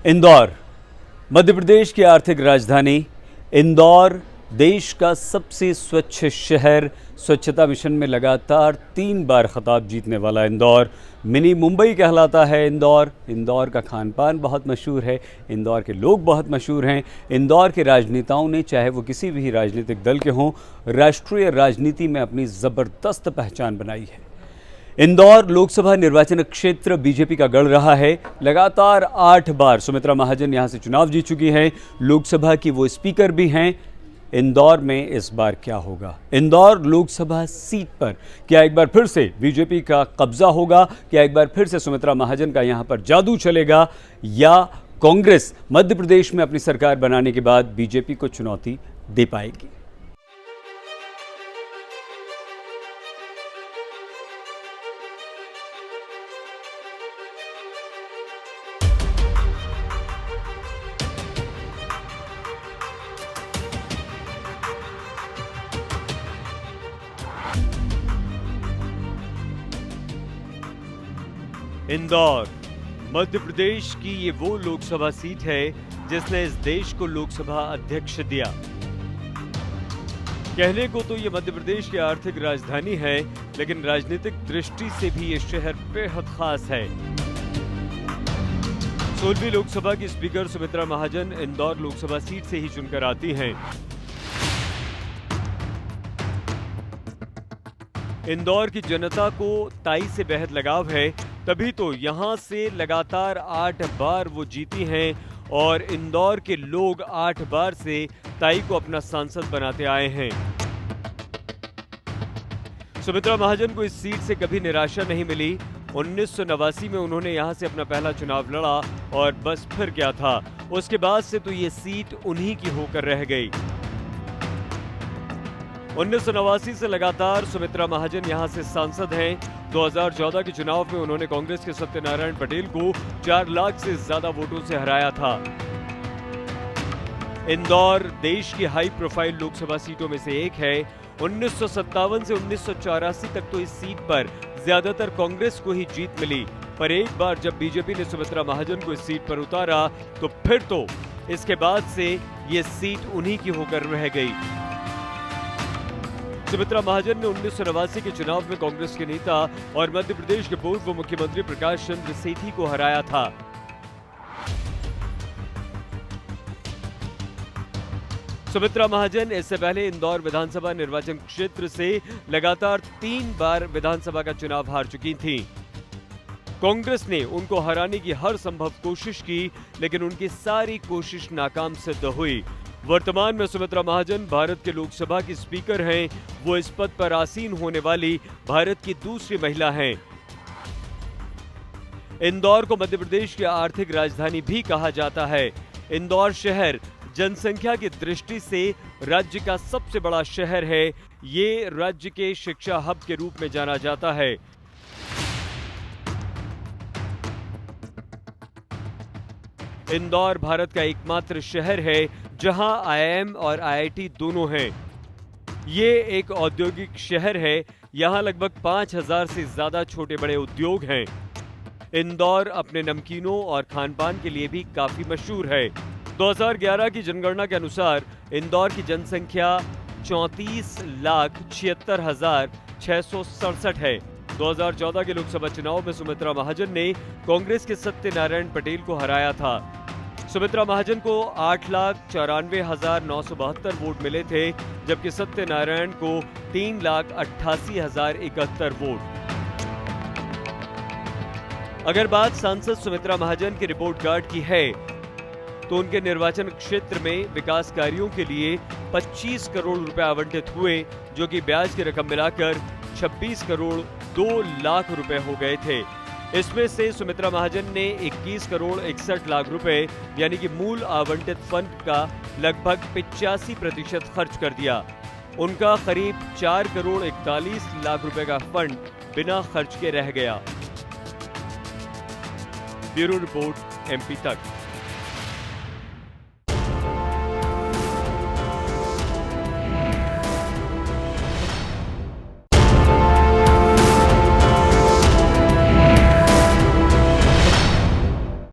इंदौर, मध्य प्रदेश की आर्थिक राजधानी। इंदौर देश का सबसे स्वच्छ शहर। स्वच्छता मिशन में लगातार 3 बार खिताब जीतने वाला इंदौर मिनी मुंबई कहलाता है। इंदौर का खान पान बहुत मशहूर है। इंदौर के लोग बहुत मशहूर हैं। इंदौर के राजनेताओं ने, चाहे वो किसी भी राजनीतिक दल के हों, राष्ट्रीय राजनीति में अपनी ज़बरदस्त पहचान बनाई है। इंदौर लोकसभा निर्वाचन क्षेत्र बीजेपी का गढ़ रहा है। लगातार 8 बार सुमित्रा महाजन यहां से चुनाव जीत चुकी हैं। लोकसभा की वो स्पीकर भी हैं। इंदौर में इस बार क्या होगा? इंदौर लोकसभा सीट पर क्या एक बार फिर से बीजेपी का कब्जा होगा? क्या एक बार फिर से सुमित्रा महाजन का यहां पर जादू चलेगा, या कांग्रेस मध्य प्रदेश में अपनी सरकार बनाने के बाद बीजेपी को चुनौती दे पाएगी? इंदौर मध्य प्रदेश की ये वो लोकसभा सीट है जिसने इस देश को लोकसभा अध्यक्ष दिया। कहने को तो ये मध्य प्रदेश की आर्थिक राजधानी है, लेकिन राजनीतिक दृष्टि से भी ये शहर बेहद खास है। 16वीं लोकसभा की स्पीकर सुमित्रा महाजन इंदौर लोकसभा सीट से ही चुनकर आती हैं। इंदौर की जनता को ताई से बेहद लगाव है, तभी तो यहां से लगातार 8 बार वो जीती हैं और इंदौर के लोग 8 बार से ताई को अपना सांसद बनाते आए हैं। सुमित्रा महाजन को इस सीट से कभी निराशा नहीं मिली। 1989 में उन्होंने यहां से अपना पहला चुनाव लड़ा और बस फिर क्या था, उसके बाद से तो ये सीट उन्हीं की होकर रह गई। 1989 से लगातार सुमित्रा महाजन यहां से सांसद हैं। 2014 के चुनाव में उन्होंने कांग्रेस के सत्यनारायण पटेल को 4 लाख से ज्यादा वोटों से हराया था। इंदौर देश की हाई प्रोफाइल लोकसभा सीटों में से एक है। 1957 से 1984 तक तो इस सीट पर ज्यादातर कांग्रेस को ही जीत मिली, पर एक बार जब बीजेपी ने सुमित्रा महाजन को इस सीट पर उतारा तो फिर तो इसके बाद से ये सीट उन्हीं की होकर रह गई। सुमित्रा महाजन ने 1989 के चुनाव में कांग्रेस के नेता और मध्य प्रदेश के पूर्व मुख्यमंत्री प्रकाश चंद्र सेठी को हराया था। सुमित्रा महाजन इससे पहले इंदौर विधानसभा निर्वाचन क्षेत्र से लगातार 3 बार विधानसभा का चुनाव हार चुकी थीं। कांग्रेस ने उनको हराने की हर संभव कोशिश की, लेकिन उनकी सारी कोशिश नाकाम सिद्ध हुई। वर्तमान में सुमित्रा महाजन भारत के लोकसभा की स्पीकर हैं। वो इस पद पर आसीन होने वाली भारत की दूसरी महिला हैं। इंदौर को मध्य प्रदेश की आर्थिक राजधानी भी कहा जाता है। इंदौर शहर जनसंख्या की दृष्टि से राज्य का सबसे बड़ा शहर है। ये राज्य के शिक्षा हब के रूप में जाना जाता है। इंदौर भारत का एकमात्र शहर है जहां IIM और IIT दोनों हैं। ये एक औद्योगिक शहर है। यहां लगभग 5000 से ज्यादा छोटे बड़े उद्योग हैं। इंदौर अपने नमकीनों और खानपान के लिए भी काफी मशहूर है। 2011 की जनगणना के अनुसार इंदौर की जनसंख्या 34,76,667 है। 2014 के लोकसभा चुनाव में सुमित्रा महाजन ने कांग्रेस के सत्यनारायण पटेल को हराया था। सुमित्रा महाजन को 8,94,972 वोट मिले थे, जबकि सत्यनारायण को 3,88,071 वोट। अगर बात सांसद सुमित्रा महाजन के रिपोर्ट कार्ड की है, तो उनके निर्वाचन क्षेत्र में विकास कार्यों के लिए 25 करोड़ रुपए आवंटित हुए, जो कि ब्याज की रकम मिलाकर 26 करोड़ 2 लाख रुपए हो गए थे। इसमें से सुमित्रा महाजन ने 21 करोड़ 61 लाख रुपए यानी कि मूल आवंटित फंड का लगभग 85% खर्च कर दिया। उनका करीब 4 करोड़ 41 लाख रुपए का फंड बिना खर्च के रह गया। ब्यूरो रिपोर्ट MP तक।